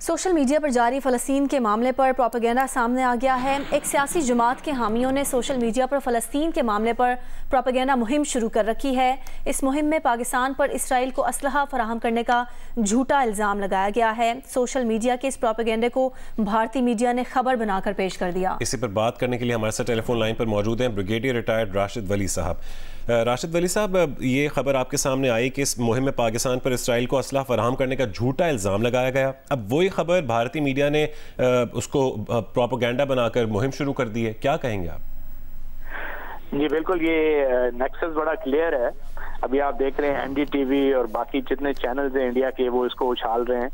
Social media پر جاری فلسطین کے معاملے پر پروپیگنڈا سامنے آ گیا ہے۔ ایک سیاسی جماعت کے حامیوں نے سوشل میڈیا پر فلسطین کے معاملے پر پروپیگنڈا مہم شروع کر رکھی ہے۔ اس مہم میں پاکستان پر اسرائیل کو اسلحہ فراہم کرنے کا جھوٹا الزام لگایا گیا ہے۔ سوشل میڈیا کے اس پروپیگنڈے کو بھارتی میڈیا نے خبر بنا کر پیش کر دیا۔ اسی پر بات کرنے کے لیے ہمارے ساتھ ٹیلی فون لائن پر موجود ہیں بریگیڈیئر ریٹائرڈ راشد ولی صاحب۔ راشد ولی صاحب، یہ خبر آپ کے سامنے آئی کہ اس مہم میں پاکستان پر اسرائیل کو اسلحہ فراہم کرنے کا جھوٹا الزام لگایا گیا۔ اب وہی خبر بھارتی میڈیا نے اس کو پروپیگنڈا بنا کر مہم شروع کر دی ہے، کیا کہیں گے آپ؟ جی بالکل، یہ نیکسس بڑا کلیئر ہے۔ ابھی آپ دیکھ رہے ہیں این ڈی ٹی وی اور باقی جتنے چینلز ہیں انڈیا کے، وہ اس کو اچھال رہے ہیں۔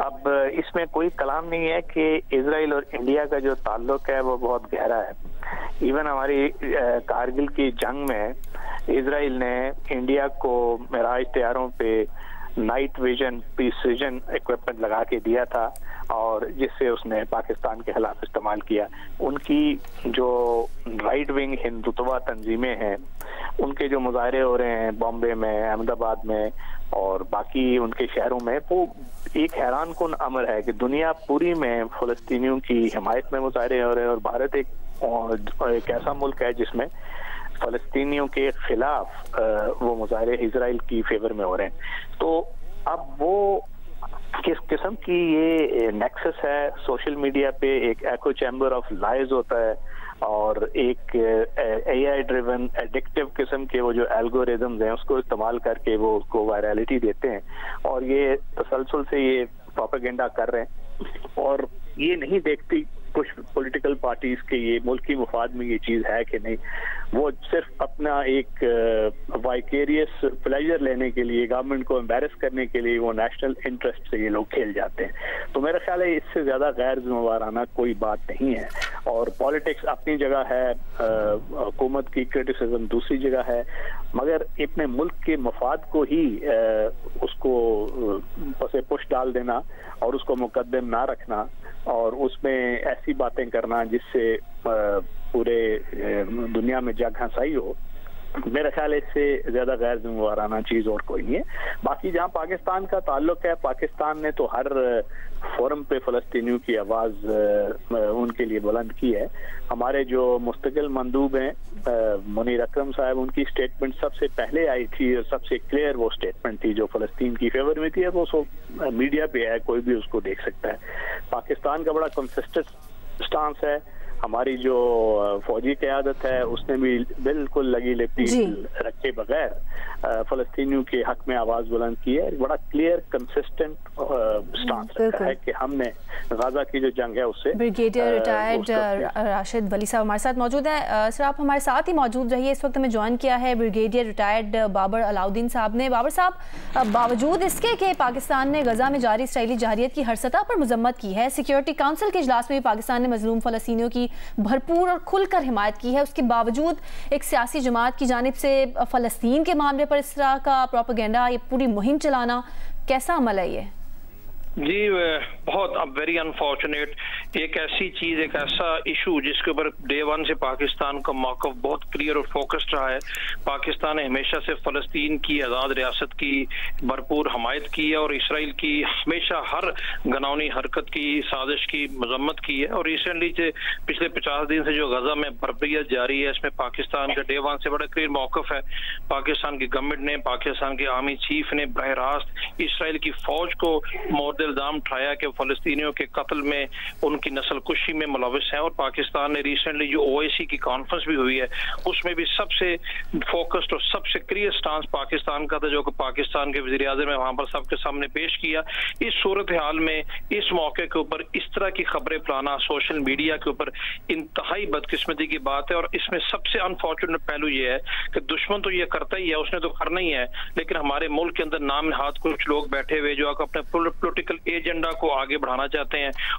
اب اس میں کوئی کلام نہیں ہے کہ اسرائیل اور انڈیا کا جو تعلق ہے وہ بہت گہرا ہے۔ ایون ہماری کارگل کی جنگ میں اسرائیل نے انڈیا کو معراج طیاروں پہ نائٹ ویژن پریسیژن ایکوپمنٹ لگا کے دیا تھا، اور جس سے اس نے پاکستان کے خلاف استعمال کیا۔ ان کی جو رائٹ ونگ ہندوتوا تنظیمیں ہیں، ان کے جو مظاہرے ہو رہے ہیں بامبے میں، احمد آباد میں اور باقی ان کے شہروں میں، وہ ایک حیران کن امر ہے کہ دنیا پوری میں فلسطینیوں کی حمایت میں مظاہرے ہو رہے ہیں، اور بھارت ایک ایسا ملک ہے جس میں فلسطینیوں کے خلاف وہ مظاہرے اسرائیل کی فیور میں ہو رہے ہیں۔ تو اب وہ کس قسم کی یہ نیکسس ہے، سوشل میڈیا پہ ایک ایکو چیمبر آف لائز ہوتا ہے، اور ایک اے آئی ڈریون ایڈکٹیو قسم کے وہ جو الگوریزمز ہیں اس کو استعمال کر کے وہ اس کو وائرالٹی دیتے ہیں، اور یہ تسلسل سے یہ پروپیگنڈا کر رہے ہیں، اور یہ نہیں دیکھتی کچھ پولیٹیکل پارٹیز کے یہ ملکی مفاد میں یہ چیز ہے کہ نہیں۔ وہ صرف اپنا ایک وائکیریس پلیجر لینے کے لیے، گورنمنٹ کو امبیرس کرنے کے لیے وہ نیشنل انٹرسٹ سے یہ لوگ کھیل جاتے ہیں۔ تو میرا خیال ہے اس سے زیادہ غیر ذمہ وارانہ کوئی بات نہیں ہے، اور پالیٹکس اپنی جگہ ہے، حکومت کی کرٹیسزم دوسری جگہ ہے، مگر اپنے ملک کے مفاد کو ہی اس کو پسے پش ڈال دینا اور اس کو مقدم نہ رکھنا، اور اس میں ایسی باتیں کرنا جس سے پورے دنیا میں جگ ہنسائی ہو، میرا خیال ہے اس سے زیادہ غیر ذمہ وارانہ چیز اور کوئی نہیں ہے۔ باقی جہاں پاکستان کا تعلق ہے، پاکستان نے تو ہر فورم پہ فلسطینیوں کی آواز ان کے لیے بلند کی ہے۔ ہمارے جو مستقل مندوب ہیں منیر اکرم صاحب، ان کی اسٹیٹمنٹ سب سے پہلے آئی تھی، اور سب سے کلیئر وہ اسٹیٹمنٹ تھی جو فلسطین کی فیور میں تھی، وہ میڈیا پہ ہے، کوئی بھی اس کو دیکھ سکتا ہے۔ پاکستان کا بڑا کنسسٹنٹ سٹانس ہے۔ ہماری جو فوجی قیادت ہے اس نے بھی بالکل لگی لپٹی رکھے بغیر فلسطینیوں کے حق میں آواز بلند کی ہے۔ بڑا کلیئر کنسسٹنٹ سٹانس رکھا ہے کہ ہم نے غزہ کی جو جنگ ہے اس سے۔ بریگیڈیئر ریٹائرڈ راشد ولی صاحب ہمارے ساتھ موجود ہیں۔ سر، آپ ہمارے ساتھ ہی موجود رہیے۔ اس وقت ہمیں جوائن کیا ہے بریگیڈیئر ریٹائرڈ بابر علاؤدین صاحب نے۔ بابر صاحب، باوجود اس کے کہ پاکستان نے غزہ میں جاری اسرائیلی جارحیت کی ہر سطح پر مذمت کی ہے، سیکیورٹی کونسل کے اجلاس میں بھی پاکستان نے مظلوم فلسطینیوں کی بھرپور اور کھل کر حمایت کی ہے، اس کے باوجود ایک سیاسی جماعت کی جانب سے فلسطین کے معاملے پر اس طرح کا پروپیگنڈا، یہ پوری مہم چلانا کیسا عمل ہے یہ؟ جی بہت ویری انفارچونیٹ، ایک ایسی چیز، ایک ایسا ایشو جس کے اوپر ڈے ون سے پاکستان کا موقف بہت کلیئر اور فوکسڈ رہا ہے۔ پاکستان نے ہمیشہ سے فلسطین کی آزاد ریاست کی بھرپور حمایت کی ہے، اور اسرائیل کی ہمیشہ ہر گناونی حرکت کی، سازش کی مذمت کی ہے۔ اور ریسنٹلی سے پچھلے 50 دن سے جو غزہ میں بربریت جاری ہے، اس میں پاکستان کا ڈے ون سے بڑا کلیئر موقف ہے۔ پاکستان کی گورنمنٹ نے، پاکستان کے آرمی چیف نے براہ راست اسرائیل کی فوج کو الزام اٹھایا کہ فلسطینیوں کے قتل میں، ان کی نسل کشی میں ملوث ہیں، اور پاکستان نے ریسنٹلی جو OIC کی کانفرنس بھی ہوئی ہے اس میں بھی سب سے فوکسڈ اور سب سے کلیئر سٹانس پاکستان کا تھا، جو کہ پاکستان کے وزیر اعظم نے وہاں پر سب کے سامنے پیش کیا۔ اس صورتحال میں اس موقع کے اوپر اس طرح کی خبریں پھیلانا سوشل میڈیا کے اوپر انتہائی بدقسمتی کی بات ہے، اور اس میں سب سے انفارچونیٹ پہلو یہ ہے کہ دشمن تو یہ کرتا ہی ہے، اس نے تو کرنا ہی ہے، لیکن ہمارے ملک کے اندر نام نہاد کچھ لوگ بیٹھے ہوئے جو اپنے پولیٹیکل ایجنڈا کو آگے بڑھانا چاہتے ہیں،